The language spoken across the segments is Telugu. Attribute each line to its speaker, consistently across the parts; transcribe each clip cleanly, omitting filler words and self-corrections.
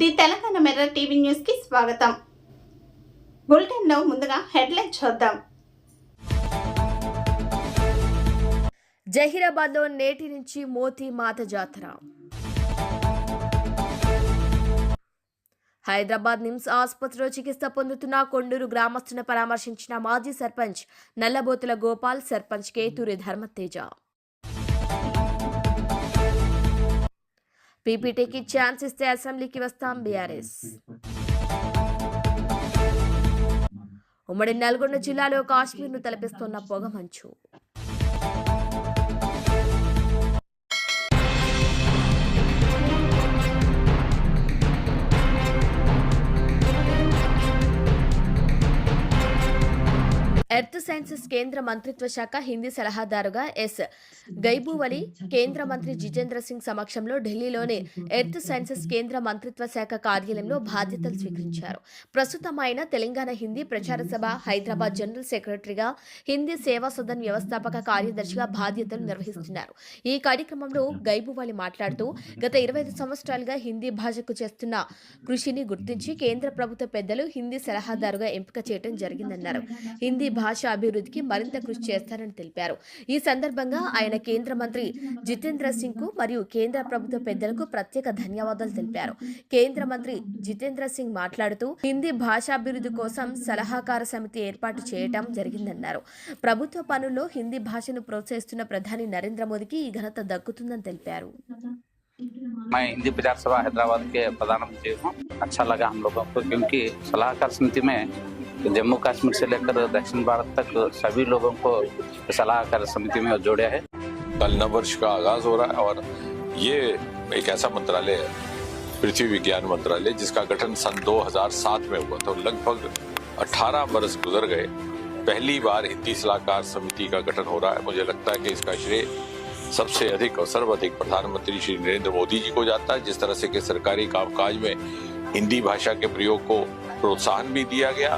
Speaker 1: The Telangana mirror TV news కి స్వాగతం. బులెటిన్ లో ముందుగా హెడ్లైన్ చూద్దాం.
Speaker 2: జహీరాబాద్ లో నేటి నుంచి మోతి మాత జాతర. హైదరాబాద్ నిమ్స్ ఆసుపత్రిలో చికిత్స పొందుతున్న కొండూరు గ్రామస్తులను పరామర్శించిన మాజీ సర్పంచ్ నల్లబోతుల గోపాల్, సర్పంచ్ కేతూరి ధర్మతేజ. పీపీటీకి ఛాన్స్ ఇస్తే అసెంబ్లీకి వస్తాం బీఆర్ఎస్. ఉమ్మడి నల్గొండ జిల్లాలో కాశ్మీర్ను తలపిస్తున్న పొగమంచు. ఎర్త్ సైన్సెస్ కేంద్ర మంత్రిత్వ శాఖ హిందీ సలహాదారుగా ఎస్ గైబూవలి కేంద్ర మంత్రి జితేంద్ర సింగ్ సమక్షంలో ఢిల్లీలోని ఎర్త్ సైన్సెస్ కేంద్ర మంత్రిత్వ శాఖ కార్యాలయంలో బాధ్యతలు స్వీకరించారు. ప్రస్తుతం ఆయన తెలంగాణ హిందీ ప్రచార సభ హైదరాబాద్ జనరల్ సెక్రటరీగా, హిందీ సేవా సదన్ వ్యవస్థాపక కార్యదర్శిగా బాధ్యతలు నిర్వహిస్తున్నారు. ఈ కార్యక్రమంలో గైబూవలి మాట్లాడుతూ గత 25 సంవత్సరాలుగా హిందీ భాషకు చేస్తున్న కృషిని గుర్తించి కేంద్ర ప్రభుత్వ పెద్దలు హిందీ సలహాదారుగా ఎంపిక చేయడం జరిగిందన్నారు. హిందీ భాష అభివృద్ధికి మరింత కృషి చేస్తారని తెలిపారు. ఈ సందర్భంగా ఆయన కేంద్ర మంత్రి జితేంద్ర సింగ్ కు మరియు కేంద్ర ప్రభుత్వ పెద్దలకు ప్రత్యేక ధన్యవాదాలు తెలిపారు. కేంద్ర మంత్రి జితేంద్ర సింగ్ మాట్లాడుతూ హిందీ భాషాభివృద్ధి కోసం సలహాకార సమితి ఏర్పాటు చేయడం జరిగిందన్నారు. ప్రభుత్వ పనుల్లో హిందీ భాషను ప్రోత్సహిస్తున్న ప్రధాని నరేంద్ర మోదీకి ఈ ఘనత దక్కుతుందని తెలిపారు.
Speaker 3: मैं हिंदी प्रचार सभा हैदराबाद के प्रधानमंत्री हूँ. अच्छा लगा हम लोगों को, क्योंकि सलाहकार समिति में जम्मू कश्मीर से लेकर दक्षिण भारत तक सभी लोगों को सलाहकार समिति में जोड़ा है.
Speaker 4: कल नव वर्ष का आगाज हो रहा है और ये एक ऐसा मंत्रालय है, पृथ्वी विज्ञान मंत्रालय, जिसका गठन सन 2007 में हुआ. तो लगभग 18 बरस गुजर गए. पहली बार हिंदी सलाहकार समिति का गठन हो रहा है. मुझे लगता है कि इसका श्रेय सबसे अधिक और सर्वाधिक प्रधानमंत्री श्री नरेंद्र मोदी जी को जाता है. जिस तरह से कि सरकारी कामकाज में हिंदी भाषा के प्रयोग को प्रोत्साहन भी दिया गया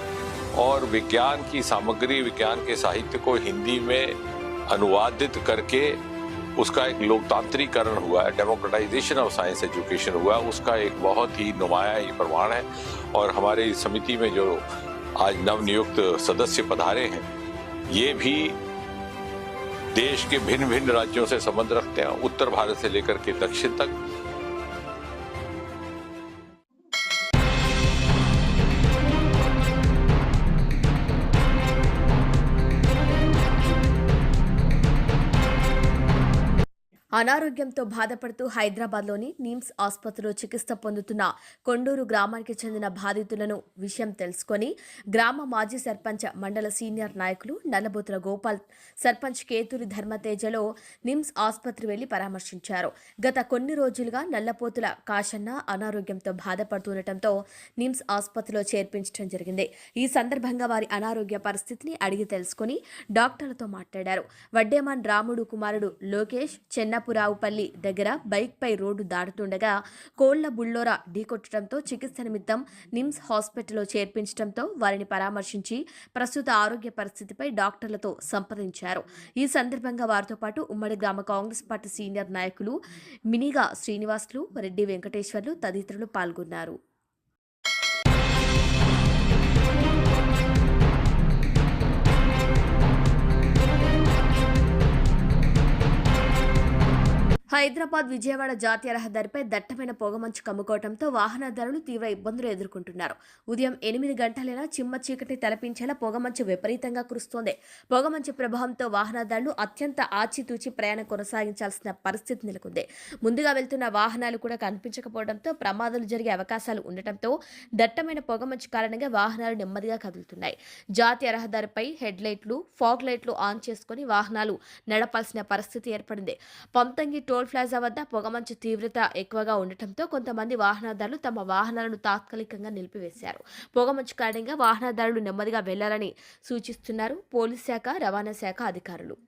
Speaker 4: और विज्ञान की सामग्री, विज्ञान के साहित्य को हिंदी में अनुवादित करके उसका एक लोकतांत्रिकरण हुआ है, डेमोक्रेटाइजेशन ऑफ साइंस एजुकेशन हुआ, उसका एक बहुत ही नुमाया ये प्रमाण है. और हमारे इस समिति में जो आज नवनियुक्त सदस्य पधारे हैं, ये भी देश के भिन्न भिन्न राज्यों से संबंध रखते हैं, उत्तर भारत से लेकर के दक्षिण तक.
Speaker 2: అనారోగ్యంతో బాధపడుతూ హైదరాబాద్లోని నిమ్స్ ఆసుపత్రిలో చికిత్స పొందుతున్న కొండూరు గ్రామానికి చెందిన బాధితులను విషయం తెలుసుకొని గ్రామ మాజీ సర్పంచ్, మండల సీనియర్ నాయకులు నల్లబోతుల గోపాల్, సర్పంచ్ కేతూరి ధర్మతేజలో నిమ్స్ ఆసుపత్రి వెళ్లి పరామర్శించారు. గత కొన్ని రోజులుగా నల్లపోతుల కాశన్న అనారోగ్యంతో బాధపడుతుండటంతో నిమ్స్ ఆసుపత్రిలో చేర్పించడం జరిగింది. ఈ సందర్భంగా వారి అనారోగ్య పరిస్థితిని అడిగి తెలుసుకుని డాక్టర్లతో మాట్లాడారు. వడ్డేమాన్ రాముడు కుమారుడు లోకేష్ చెన్నపురావుపల్లి దగ్గర బైక్ పై రోడ్డు దాటుతుండగా కోళ్ల బుల్లోరా ఢీకొట్టడంతో చికిత్స నిమిత్తం నిమ్స్ హాస్పిటల్లో చేర్పించడంతో వారిని పరామర్శించి ప్రస్తుత ఆరోగ్య పరిస్థితిపై డాక్టర్లతో సంప్రదించారు. ఈ సందర్భంగా వారితో పాటు ఉమ్మడి గ్రామ కాంగ్రెస్ పార్టీ సీనియర్ నాయకులు మినిగా శ్రీనివాసులు, రెడ్డి వెంకటేశ్వర్లు తదితరులు పాల్గొన్నారు. హైదరాబాద్ విజయవాడ జాతీయ రహదారిపై దట్టమైన పొగమంచు కమ్ముకోవడంతో వాహనదారులు తీవ్ర ఇబ్బందులు ఎదుర్కొంటున్నారు. ఉదయం 8 గంటలైనా చిమ్మ చీకటి తలపించేలా పొగమంచు విపరీతంగా కురుస్తోంది. పొగమంచు ప్రభావంతో వాహనదారులు అత్యంత ఆచితూచి ప్రయాణం కొనసాగించాల్సిన పరిస్థితి నెలకొంది. ముందుగా వెళ్తున్న వాహనాలు కూడా కనిపించకపోవడంతో ప్రమాదాలు జరిగే అవకాశాలు ఉండటంతో దట్టమైన పొగమంచు కారణంగా వాహనాలు నెమ్మదిగా కదులుతున్నాయి. జాతీయ రహదారిపై హెడ్ లైట్లు, ఫాగ్ లైట్లు ఆన్ చేసుకుని వాహనాలు నడపాల్సిన పరిస్థితి ఏర్పడింది. పంతంగి టోల్ ప్లాజా వద్ద పొగమంచు తీవ్రత ఎక్కువగా ఉండటంతో కొంతమంది వాహనదారులు తమ వాహనాలను తాత్కాలికంగా నిలిపివేశారు. పొగమంచు కారణంగా వాహనదారులు నెమ్మదిగా వెళ్లాలని సూచిస్తున్నారు పోలీస్ శాఖ, రవాణా శాఖ అధికారులు.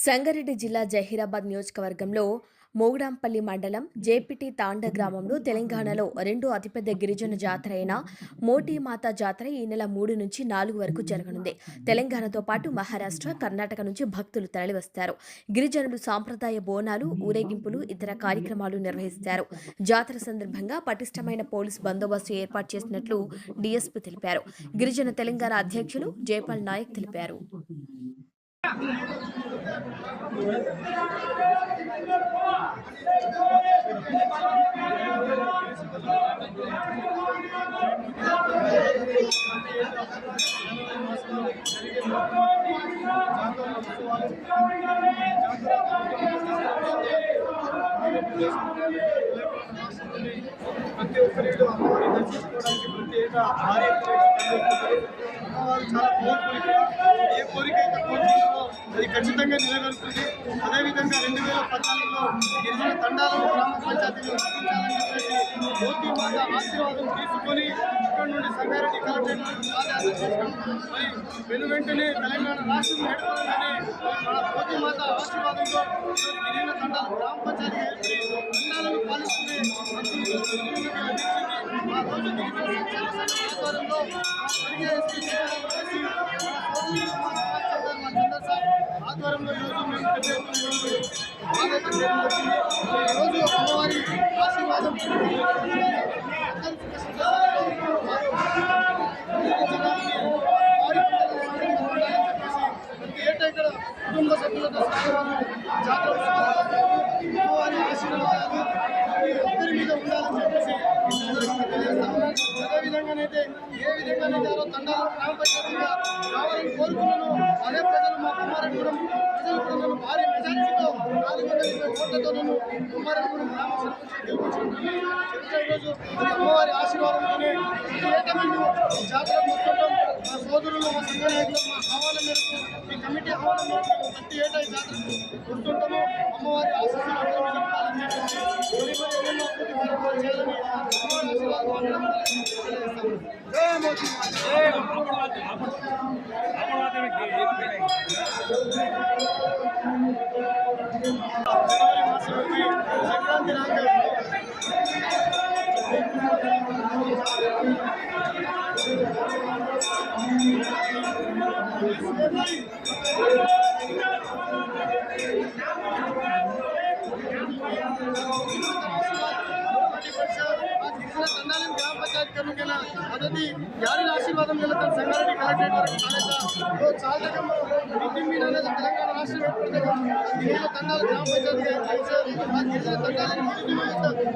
Speaker 2: సంగారెడ్డి జిల్లా జహీరాబాద్ నియోజకవర్గంలో మోగుడాంపల్లి మండలం జేపీటీ తాండ గ్రామంలో తెలంగాణలో రెండో అతిపెద్ద గిరిజన జాతర అయిన మోటీమాత జాతర ఈ నెల 3 నుంచి 4 వరకు జరగనుంది. తెలంగాణతో పాటు మహారాష్ట్ర, కర్ణాటక నుంచి భక్తులు తరలివస్తారు. గిరిజనులు సాంప్రదాయ బోనాలు, ఊరేగింపులు, ఇతర కార్యక్రమాలు నిర్వహిస్తారు. జాతర సందర్భంగా పటిష్టమైన పోలీసు బందోబస్తు ఏర్పాటు చేసినట్లు డీఎస్పీ తెలిపారు. గిరిజన తెలంగాణ అధ్యక్షులు జైపాల్ నాయక్ తెలిపారు.
Speaker 5: ప్రతి ఒక్కరిలో అమ్మవారిని దర్శించుకోవడానికి ప్రతి ఏటా భారీ అమ్మవారు చాలా కోరుకుంటారు. ఏ కోరిక అయితే కోరుకుంటారో అది ఖచ్చితంగా నెరవేరుతుంది. అదేవిధంగా 2014లో గిరిజన తండాలను గ్రామ పంచాయతీలు గుర్తించాలని చెప్పేసి మోతీ మాత ఆశీర్వాదం తీసుకొని ఇక్కడ నుండి సంగారెడ్డి కలెక్టరేట్ పాదయాత్ర చేశాం. మరి వెంటనే తెలంగాణ రాష్ట్రం ఏర్పడాలని మన మోతీ మాత ఆశీర్వాదంతో గిరిజన తండాలు గ్రామ పంచాయతీ ఏర్పడి తండాలను పాలిస్తున్న ఆ రోజు గిరిజన ఆధ్వర్యంలో ఆధ్వర్యంలో ఈరోజు మేము పెద్ద ఎత్తున ఈరోజు అమ్మవారి ఆశీర్వాదం ఏటా ఇక్కడ కుటుంబ సభ్యులతో జాతర అమ్మవారి ఆశీర్వాదాలు అందరి మీద ఉండాలని చెప్పేసి అదేవిధంగానైతే ఏ విధంగానైతే ఆరో తండాలు గ్రామ పంచాయతీగా కావాలని కోరుకున్నాను. అదే ప్రజలు మా కుమారగూడెం ప్రజలు కూడా నన్ను భారీ మెజారిటీతో 420 ఓట్లతో నన్ను కుమారగూడెం గ్రామ సర్పంచ్ గెలిపించుకుంటున్నాను. ఈరోజు అమ్మవారి ఆశీర్వాదంతోనే ఏటా మేము జాతర వస్తుంటాం. మా సోదరులు, మా సంఘ నాయకులు, మా ఆహ్వానం మేరకు, మీ కమిటీ ఆహ్వానం మేరకు ప్రతి ఏటా ఈ జాతరకు వస్తుంటాము. అమ్మవారి ఆశీస్సులు అందరూ మీద ఉండాలని చెప్పేసి ఎన్నెన్నో అభివృద్ధి కార్యక్రమాలు చేయాలని అమ్మవారి ఆశీర్వాదం తెలియజేస్తాము. జై మోదీ జనవరి మాసం సంక్రాంతి రాగా ग्राम पंचायत करने के लिए मदद यारी आशीर्वादम संगारेड्डी कलेक्टेट वరకు చాలా మీటింగ్ మీద తెలంగాణ రాష్ట్ర గిరిజన తండాల గ్రామ పంచాయతీ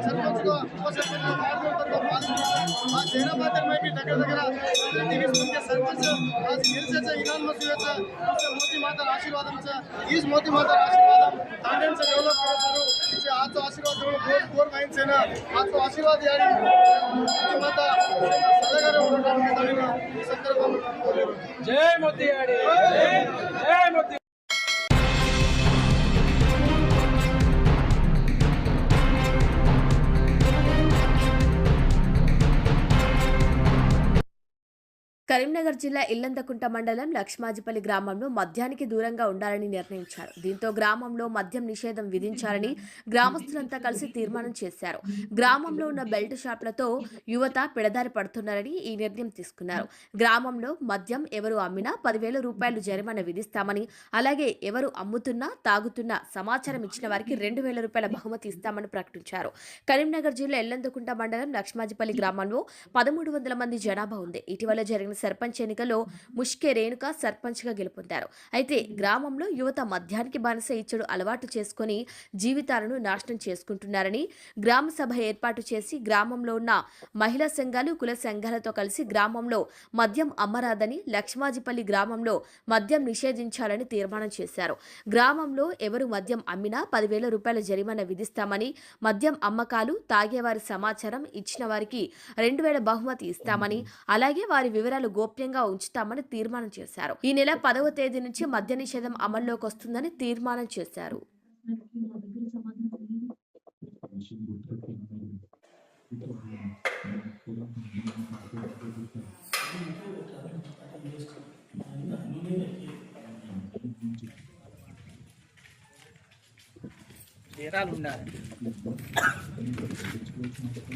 Speaker 5: సర్పంచ్గా ఉప సర్పంచ్గా వార్డు మెంబర్గా आज जहराबाद में भी దగ్గర 30 के सरपंच आज गिरजेचा इनामत हुआ मोती माता आशीर्वादम इस मोती माता आशीर्वादम तांडेन से डेवलप करो इसे आज तो आशीर्वाद गोर वाइन से ना आज तो आशीर्वाद यारी मोती माता सलगर ఉండడానికి తగిన ఈ సందర్భంలో జై మోతి యాడి జై మోతి
Speaker 2: కరీంనగర్ జిల్లా ఇల్లందకుంట మండలం లక్ష్మాజిపల్లి గ్రామంలో మద్యానికి దూరంగా ఉండాలని నిర్ణయించారు. దీంతో గ్రామంలో మద్యం నిషేధం విధించాలని గ్రామస్తులంతా కలిసి తీర్మానం చేశారు. గ్రామంలో ఉన్న బెల్ట్ షాపులతో యువత పెడదారి పడుతున్నారని ఈ నిర్ణయం తీసుకున్నారు. గ్రామంలో మద్యం ఎవరు అమ్మినా 10,000 రూపాయలు జరిమానా విధిస్తామని, అలాగే ఎవరు అమ్ముతున్నా తాగుతున్నా సమాచారం ఇచ్చిన వారికి 2,000 రూపాయల బహుమతి ఇస్తామని ప్రకటించారు. కరీంనగర్ జిల్లా ఇల్లందకుంట మండలం లక్ష్మాజిపల్లి గ్రామంలో 1,300 మంది జనాభా ఉంది. ఇటీవల జరిగిన సర్పంచ్ ఎన్నికల్లో ముష్కే రేణుక సర్పంచ్ గా గెలుపొందారు. అయితే గ్రామంలో యువత మద్యానికి బానిస ఇచ్చడు అలవాటు చేసుకుని జీవితాలను నాశనం చేసుకుంటున్నారని గ్రామ సభ ఏర్పాటు చేసి గ్రామంలో ఉన్న మహిళా సంఘాలు, కుల సంఘాలతో కలిసి గ్రామంలో మద్యం అమ్మరాదని, లక్ష్మాజిపల్లి గ్రామంలో మద్యం నిషేధించాలని తీర్మానం చేశారు. గ్రామంలో ఎవరు మద్యం అమ్మినా 10,000 రూపాయల జరిమానా విధిస్తామని, మద్యం అమ్మకాలు, తాగేవారి సమాచారం ఇచ్చిన వారికి 2,000 బహుమతి ఇస్తామని, అలాగే వారి వివరాలు గోప్యంగా ఉంచుతామని తీర్మానం చేశారు. ఈ నెల 10వ తేదీ నుంచి మద్య నిషేధం అమల్లోకి వస్తుందని తీర్మానం చేశారు.
Speaker 6: ఎకరాలు ఉండాలి.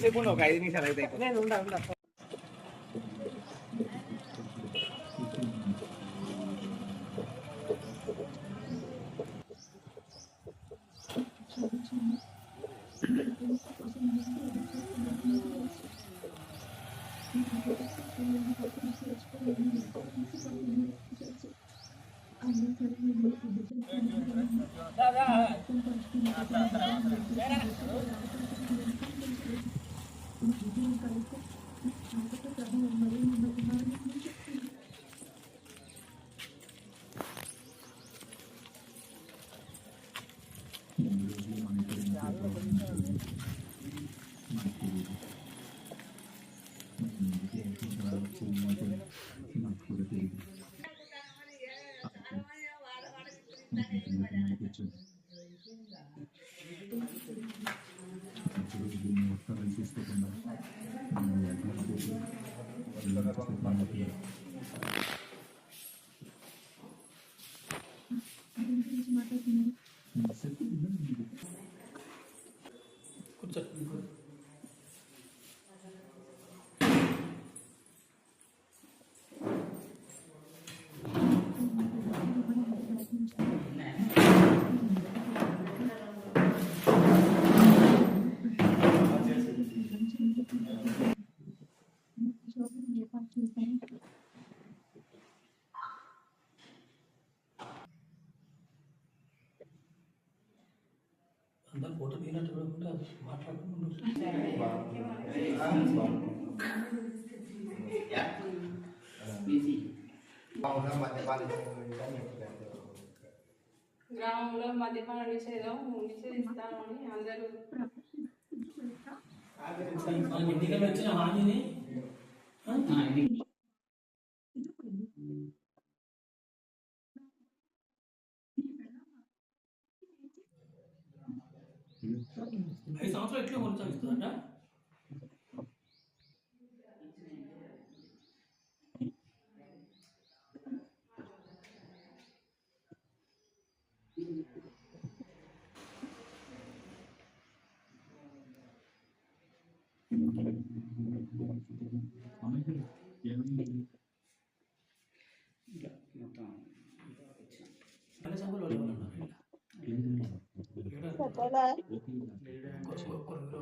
Speaker 6: లేకుండా ఒక 5 నిమిషాలు అయితే నేను ఉండా.
Speaker 7: అందరు ఫోటో తీయనట్టు కూడా మాట్లాడుకుంటున్నారు.
Speaker 8: గ్రామంలో మద్యపాన నిషేధిస్తామని అందరూ
Speaker 7: ఎన్నికలు వచ్చిన హామీని ఐదు సంవత్సరాలు ఎట్లా కొనసాగిస్తుందంట.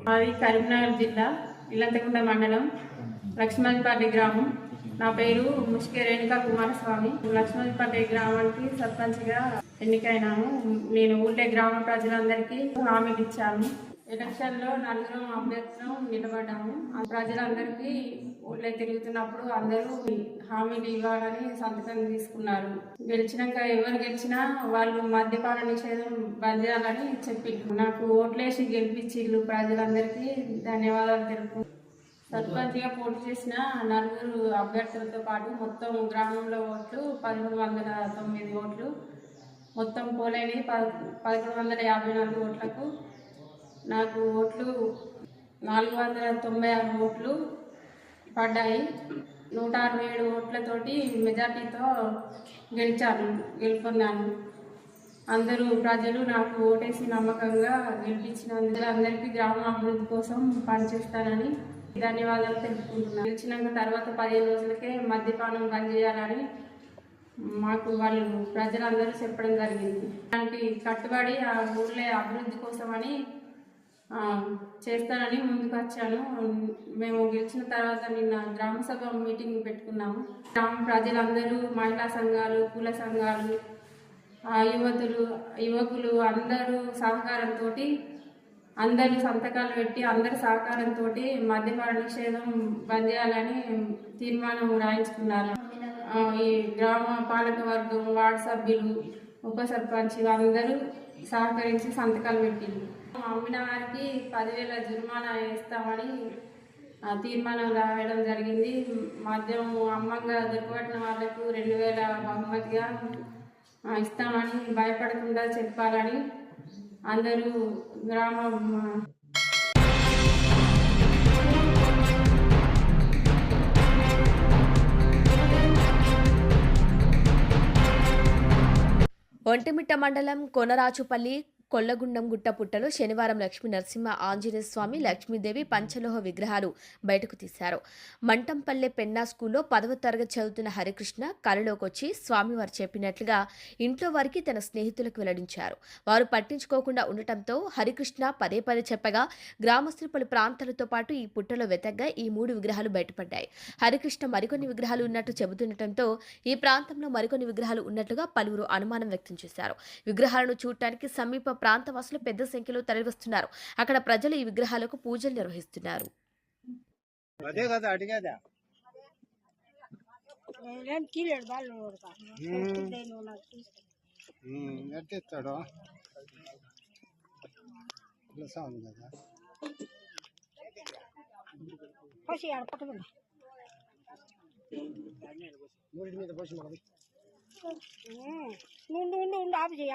Speaker 8: మాది కరీంనగర్ జిల్లా ఇల్లంతకుంట మండలం లక్ష్మణపల్లి గ్రామం. నా పేరు ముష్కే రేణుకా కుమారస్వామి. లక్ష్మణపల్లి గ్రామానికి సర్పంచ్గా ఎన్నికైనాము. నేను ఊళ్ళే గ్రామ ప్రజలందరికీ హామీలు ఇచ్చాను. ఎలక్షన్లో 4 అభ్యర్థులు నిలబడ్డాము. ఆ ప్రజలందరికీ ఊళ్ళో తిరుగుతున్నప్పుడు అందరూ హామీలు ఇవ్వాలని సంతకం తీసుకున్నారు. గెలిచినాక ఎవరు గెలిచినా వాళ్ళు మద్యపాన నిషేధం బంద్ చేయాలని చెప్పిండ్రు. నాకు ఓట్లేసి గెలిపించిళ్ళు. ప్రజలందరికీ ధన్యవాదాలు తెలుపు. సర్పంచ్గా పోటీ చేసిన 4 అభ్యర్థులతో పాటు మొత్తం గ్రామంలో ఓట్లు 1309 ఓట్లు. మొత్తం పోలైనవి 1154 ఓట్లకు. నాకు ఓట్లు 496 ఓట్లు పడ్డాయి. 167 ఓట్లతోటి మెజార్టీతో గెలుపొందాను. అందరూ ప్రజలు నాకు ఓటేసి నమ్మకంగా గెలిపించినందుకు అందరికీ గ్రామ అభివృద్ధి కోసం పనిచేస్తానని ధన్యవాదాలు తెలుపుకుంటున్నాను. గెలిచినాక తర్వాత 15 రోజులకే మద్యపానం బంద్ చేయాలని మాకు వాళ్ళు ప్రజలందరూ చెప్పడం జరిగింది. దానికి కట్టుబడి ఆ ఊళ్ళో అభివృద్ధి కోసమని చేస్తానని ముందుకు వచ్చాను. మేము గెలిచిన తర్వాత నిన్న గ్రామసభ మీటింగ్ పెట్టుకున్నాము. గ్రామ ప్రజలందరూ, మహిళా సంఘాలు, కుల సంఘాలు, యువకులు అందరూ సహకారంతో, అందరూ సంతకాలు పెట్టి అందరి సహకారంతో మద్యపాన నిషేధం బంద్ చేయాలని తీర్మానం రాయించుకున్నారు. ఈ గ్రామ పాలక వర్గం, వార్డు సభ్యులు, ఉప సర్పంచ్ అందరూ సహకరించి సంతకాలు పెట్టింది. అమ్మిన వారికి 10,000 జుర్మానా వేస్తామని తీర్మానం రాయడం జరిగింది. మద్యం అమ్మంగా దొరకబట్టిన వాళ్లకు 2,000 బహుమతిగా ఇస్తామని భయపడకుండా చెప్పాలని అందరూ గ్రామం
Speaker 2: ఒంటిమిట్ట మండలం కొనరాచుపల్లి కొల్లగుండం గుట్టపుట్టలో శనివారం లక్ష్మీ నరసింహ ఆంజనేయ స్వామి, లక్ష్మీదేవి పంచలోహ విగ్రహాలు బయటకు తీశారు. మంటంపల్లె పెన్నా స్కూల్లో 10వ తరగతి చదువుతున్న హరికృష్ణ కలలోకి వచ్చి స్వామివారు చెప్పినట్లుగా ఇంట్లో వారికి తన స్నేహితులకు వెల్లడించారు. వారు పట్టించుకోకుండా ఉండటంతో హరికృష్ణ పదే పదే చెప్పగా గ్రామస్తులు పలు ప్రాంతాలతో పాటు ఈ పుట్టలో వెతగ్గా ఈ 3 విగ్రహాలు బయటపడ్డాయి. హరికృష్ణ మరికొన్ని విగ్రహాలు ఉన్నట్టు చెబుతుండటంతో ఈ ప్రాంతంలో మరికొన్ని విగ్రహాలు ఉన్నట్లుగా పలువురు అనుమానం వ్యక్తం చేశారు. విగ్రహాలను చూడటానికి సమీప ప్రాంతవాసులు పెద్ద సంఖ్యలో తరలివస్తున్నారు. అక్కడ ప్రజలు ఈ విగ్రహాలకు పూజలు నిర్వహిస్తున్నారు.
Speaker 6: అదే కదా అడిగేదా ఎట్టిస్తాడు ఉంది కదా మూడి మీద పోసి మనది ఉండు ఆపు చేయి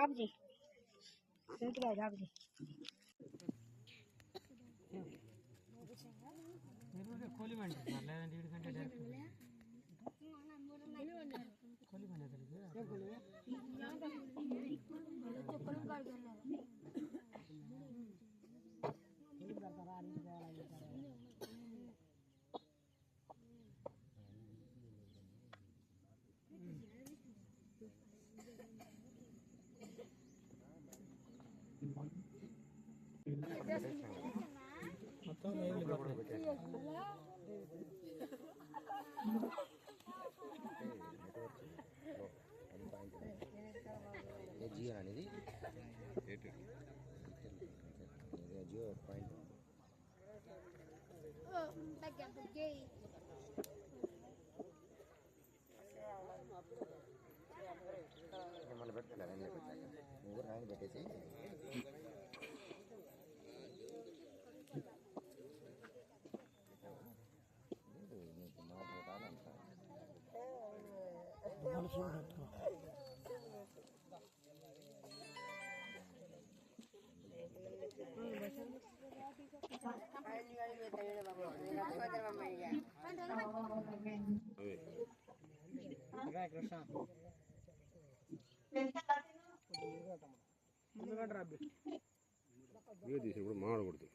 Speaker 9: ఇప్పుడు మాడకూడదు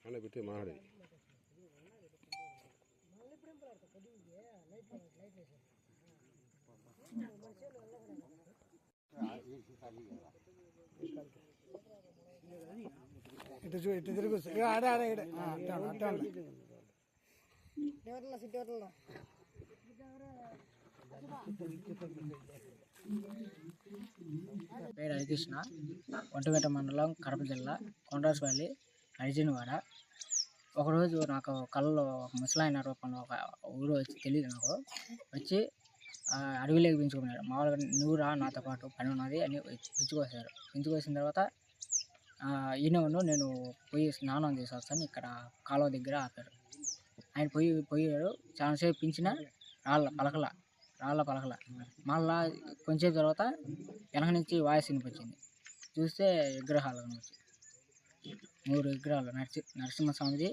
Speaker 9: అలా పెట్టి మాడేది
Speaker 6: ఇటు తిరుగు ఆడ
Speaker 10: పేరు హరికృష్ణ, ఒంటిమిట్ట మండలం, కడప జిల్లా, కొండరాజుపల్లి, అర్జునవాడ. ఒకరోజు నాకు కళ్ళలో ముసలాయన రూపంలో ఒక ఊరు వచ్చి తెలియదు నాకు వచ్చి అడవిలోకి పెంచుకున్నాడు. మామూలుగా నువ్వు రా నాతో పాటు పని ఉన్నది అని పెంచుకొచ్చారు. పెంచుకొచ్చిన తర్వాత ఈయనను నేను పోయి స్నానం చేసి వస్తాను ఇక్కడ కాలువ దగ్గర ఆపారు. ఆయన పోయాడు. చాలాసేపు పెంచిన రాళ్ళ పలకల మళ్ళా కొంచెం తర్వాత వెనక నుంచి వాయిస్ వినిపించింది. చూస్తే విగ్రహాలు కనిపించి 3 విగ్రహాలు, నరసింహస్వామిది,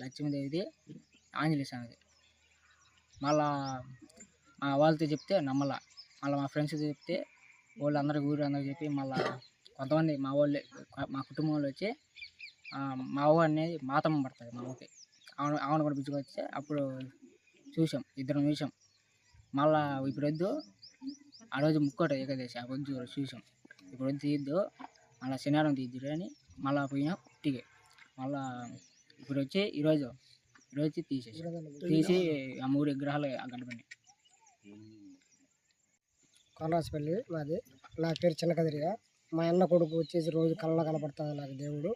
Speaker 10: లక్ష్మీదేవిది, ఆంజనేయ స్వామిది. మళ్ళా మా వాళ్ళతో చెప్తే నమ్మల. మళ్ళీ మా ఫ్రెండ్స్తో చెప్తే వాళ్ళందరికీ ఊరందరూ చెప్పి మళ్ళీ కొంతమంది మా వాళ్ళే మా కుటుంబంలో వచ్చి మా ఊ అనేది మాతమ్మ పడుతుంది మా ఊరికి, ఆమెను కూడా పిలుచుకొస్తే అప్పుడు ఇద్దరం చూసాం. మళ్ళా ఇప్పుడు వద్దు, ఆ రోజు ముక్కోట ఏకాదశి, ఆ వద్దు చూసాం. ఇప్పుడు వద్దు తీయద్దు, మళ్ళీ శనివారం తీద్దురు అని మళ్ళీ పోయినా పుట్టిగే. మళ్ళా ఇప్పుడు వచ్చి ఈరోజు తీసి ఆ 3 విగ్రహాలు గడపండి.
Speaker 11: కొండరాజుపల్లి మాది. నా పేరు చిన్నకదిరిగా. మా అన్న కొడుకు వచ్చేసి రోజు కళ్ళలో కనపడుతుంది నాకు దేవుడు.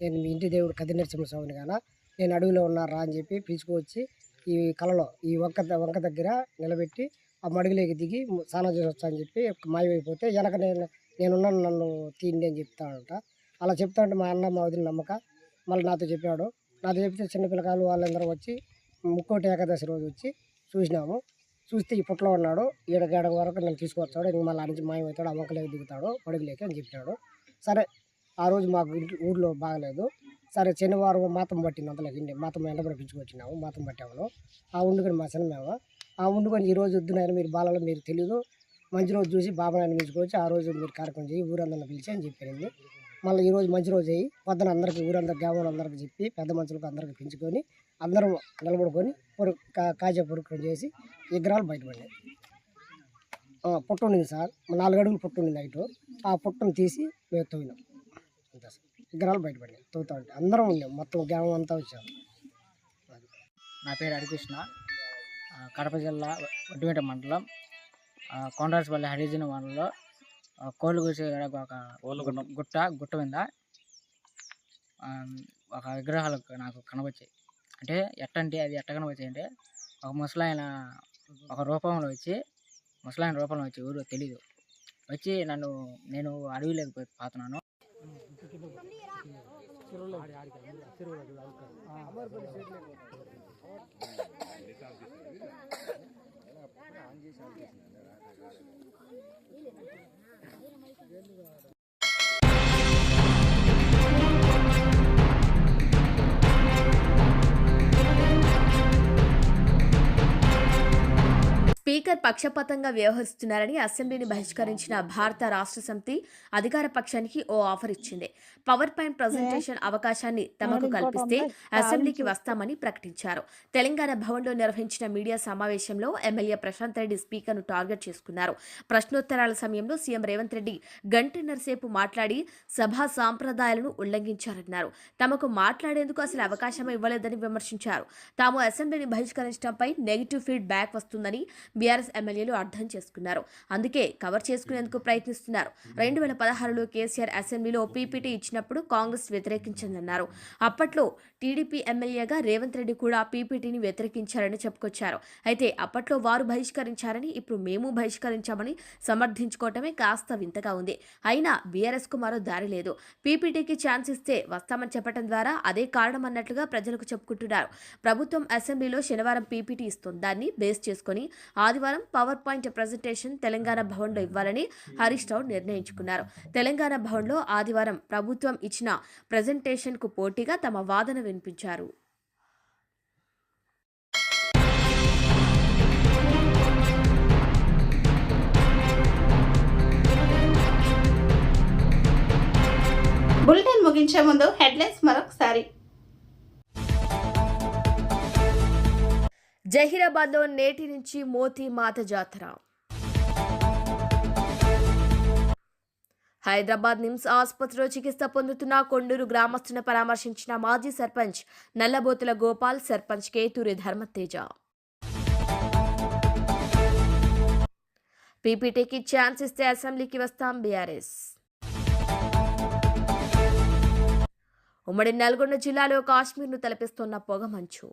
Speaker 11: నేను మీ ఇంటి దేవుడు కది నరసింహస్వామిని కాన నేను అడవిలో ఉన్నారా అని చెప్పి పిలుచుకొచ్చి ఈ కళలో ఈ వంక దగ్గర నిలబెట్టి ఆ మడుగులోకి దిగి స్నానం చేసి వచ్చా అని చెప్పి మాయమైపోతే వెనక నేనున్నాను నన్ను తీయండి అని చెప్తాడంట. అలా చెప్తా ఉంటే మా అన్న మా వదిన నమ్మక మళ్ళీ నాతో చెప్పాడు. నాతో చెప్తే చిన్నపిల్లకాయలు వాళ్ళందరూ వచ్చి ముక్కోటి ఏకాదశి రోజు వచ్చి చూసినాము. చూస్తే ఈ పుట్టలో ఉన్నాడు. 7 వరకు నన్ను తీసుకొచ్చాడు. ఇంక మళ్ళీ నుంచి మాయమవుతాడు, ఆ వంకలోకి దిగుతాడు పడుగులేకి అని చెప్పాడు. సరే ఆ రోజు మాకు ఊర్లో బాగలేదు. సరే శనివారం మాతం పట్టింది అంతలోకి మాతం ఎండబడి పిలుచుకొచ్చినాము. మాతం పట్టాము. ఆ వండుకొని మా చిన్నమేమో ఆ వండుకొని ఈరోజు వద్దునైనా మీరు బాలలో మీరు తెలీదు మంచి రోజు చూసి బాబాని పిలుచుకొచ్చి ఆ రోజు మీరు కార్యక్రమం చేయి ఊరందరిని పిలిచి అని చెప్పారండి. మళ్ళీ ఈరోజు మంచి రోజు అయ్యి పొద్దున అందరికీ ఊరందరికి గ్రామంలో అందరికీ చెప్పి పెద్ద మనుషులకు అందరికీ పెంచుకొని అందరం నిలబడుకొని కాజా పురుక్రం చేసి విగ్రహాలు బయటపడినాయి. పుట్ట ఉండింది సార్, 4 అడుగులు పుట్ట ఉండింది నైటు. ఆ పుట్టను తీసి మేము తవ్వినాం అంతే సార్. విగ్రహాలు బయటపడినాయి తవ్వుతా ఉంటే అందరం ఉన్నాం, మొత్తం గ్రామం అంతా వచ్చాము.
Speaker 10: నా పేరు హరికృష్ణ, కడప జిల్లా ఒడ్డుమిట్ట మండలం కొండరాజపల్లి హరిజన మండలంలో కోళ్ళు కూసే గుట్ట మీద ఒక విగ్రహాలు నాకు కనబచ్చాయి. అంటే ఎట్టంటే అది ఎట్ట కనబచ్చాయి అంటే ఒక ముసలాయన రూపంలో వచ్చి ఊరు తెలీదు వచ్చి నేను అడవిలోకి పోతున్నాను.
Speaker 2: స్పీకర్ పక్షపాతంగా వ్యవహరిస్తున్నారని అసెంబ్లీని బహిష్కరించిన భారత రాష్ట్ర సమితి అధికార పక్షానికి ఓ ఆఫర్ ఇచ్చింది. పవర్ పాయింట్ ప్రజెంటేషన్ అవకాశాన్ని తమకు కల్పిస్తే అసెంబ్లీకి వస్తామని ప్రకటించారు. తెలంగాణ భవన్లో నిర్వహించిన మీడియా సమావేశంలో ఎమ్మెల్యే ప్రశాంత్ రెడ్డి స్పీకర్ను టార్గెట్ చేసుకున్నారు. ప్రశ్నోత్తరాల సమయంలో సీఎం రేవంత్ రెడ్డి గంటన్నరసేపు మాట్లాడి సభా సాంప్రదాయాలను ఉల్లంఘించారన్నారు. తమకు మాట్లాడేందుకు అసలు అవకాశం ఇవ్వలేదని విమర్శించారు. తాము అసెంబ్లీని బహిష్కరించడంపై నెగిటివ్ ఫీడ్ బ్యాక్ వస్తుందని బీఆర్ఎస్ ఎమ్మెల్యేలు అర్థం చేసుకున్నారు. అందుకే కవర్ చేసుకునేందుకు ప్రయత్నిస్తున్నారు. 2016లో కేసీఆర్ అసెంబ్లీలో పీపీటీ ఇచ్చినప్పుడు కాంగ్రెస్ వ్యతిరేకించిందన్నారు. అప్పట్లో టీడీపీ ఎమ్మెల్యేగా రేవంత్ రెడ్డి కూడా పీపీటీని వ్యతిరేకించారని చెప్పుకొచ్చారు. అయితే అప్పట్లో వారు బహిష్కరించారని ఇప్పుడు మేము బహిష్కరించామని సమర్థించుకోవటమే కాస్త వింతగా ఉంది. అయినా బీఆర్ఎస్ కు మరో దారి లేదు. పీపీటీకి ఛాన్స్ ఇస్తే వస్తామని చెప్పడం ద్వారా అదే కారణం అన్నట్లుగా ప్రజలకు చెప్పుకుంటున్నారు. ప్రభుత్వం అసెంబ్లీలో శనివారం పీపీటీ ఇస్తుంది. దాన్ని బేస్ చేసుకుని ఆదివారం పవర్ పాయింట్ ప్రజెంటేషన్ తెలంగాణ భవన్లో ఇవ్వాలని హరీష్ రావు నిర్ణయించుకున్నారు. తెలంగాణ భవన్లో ఆదివారం ప్రభుత్వం ఇచ్చిన ప్రజెంటేషన్ కు పోటీగా తమ వాదన వినిపించారు.
Speaker 1: బులెటిన్ ముగించే ముందు హెడ్లైన్స్ మరొకసారి.
Speaker 2: జహీరాబాద్లో నేటి నుంచి మోతీ మాత జాతర. హైదరాబాద్ నిమ్స్ ఆసుపత్రిలో చికిత్స పొందుతున్న కొండూరు గ్రామస్తులను పరామర్శించిన మాజీ సర్పంచ్ నల్లబోతుల గోపాల్, సర్పంచ్ కేతూరి ధర్మతేజ. పీపీటీకి ఛాన్స్ ఇస్తే అసెంబ్లీకి వస్తాం బీఆర్ఎస్. ఉమ్మడి నల్గొండ జిల్లాలో కాశ్మీర్ను తలపిస్తున్న పొగమంచు.